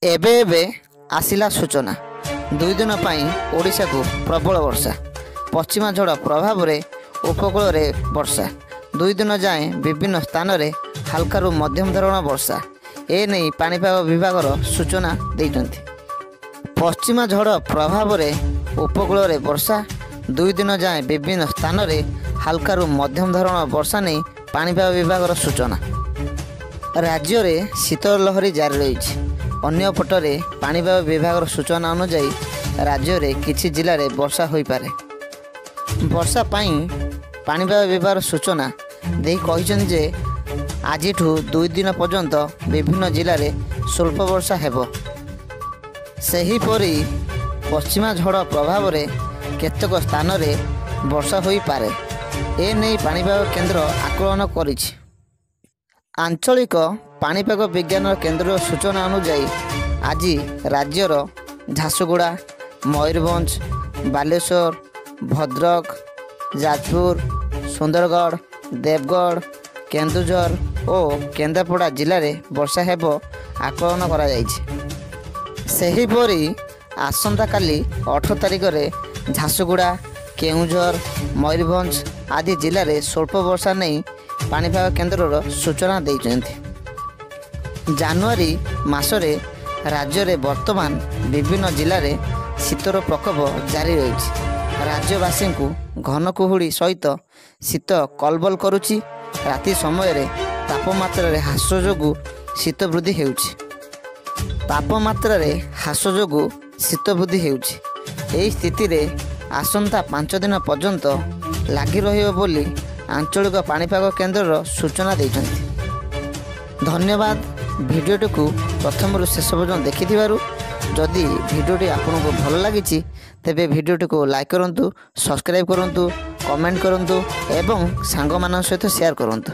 एबे एबे आसिला सूचना 2 दिन ओडिशा को प्रबल वर्षा पश्चिमा झड़ प्रभाव में उपकूल में वर्षा 2 दिन जाए विभिन्न स्थान में हल्का मध्यम धरण वर्षा एने पाणीपाग विभाग सूचना देइछन्ति। पश्चिमा झड़ प्रभाव में उपकूल में वर्षा 2 दिन जाए विभिन्न स्थान में हल्का मध्यम धरण वर्षा नहीं पाणीपाग विभाग सूचना। राज्य में शीतल लहरी जारी रही। अन्यपटरे पाणीपाग विभाग सूचना अनुसार राज्य में किछि जिले में वर्षा हो पारे। वर्षा पाणीपाग विभाग सूचना दे कहिछन्ति जे आज 2 दिन पर्यंत विभिन्न जिले में स्वल्प वर्षा हेबो। सेहीपरि पश्चिमा झड़ प्रभाव में केतेक स्थान में वर्षा हो पारे एने पाणीपाग केन्द्र आकलन करिछि। आंचलिक पाणीपाग विज्ञान केन्द्र सूचना अनुसार आज राज्यर झारसुगुड़ा, मयूरभंज, बालेश्वर, भद्रक, जाजपुर, सुंदरगढ़, देवगढ़, केन्दुझर और केन्द्रापड़ा जिले में वर्षा हेब आकलन करा जायछि। सेहीपरि आसंता काली 8 तारिख में झारसुगुड़ा, केन्दुझर, मयूरभंज आदि जिले में स्वल्प वर्षा नहीं पाणीपाग केन्द्र सूचना देइछन्ति। जनवरी मासरे राज्य में वर्तमान विभिन्न जिले में शीतर प्रकोप जारी रही। राज्यवासी को घन कुहुड़ी सहित शीत कलबल करुछि। राति समय तापमात्रा ह्रास जोगु शीत वृद्धि हेउछि। तापमात्रा ह्रास जोगु शीत वृद्धि हेउछि। एही स्थिति रे आसंता 5 दिन पर्यंत लागी रहिबो बोली आंचलिक पाणीपाग केन्द्र सूचना देइछन्ति। धन्यवाद। भिडियोटी को प्रथम शेष पर्यंत देखिथिबारु। जदि भिडियोटी आपको भल लगी तेबे भिडियोटी को लाइक करंतु, सब्सक्राइब करंतु, कमेंट करंतु एवं सांग मान सहित शेयर करंतु।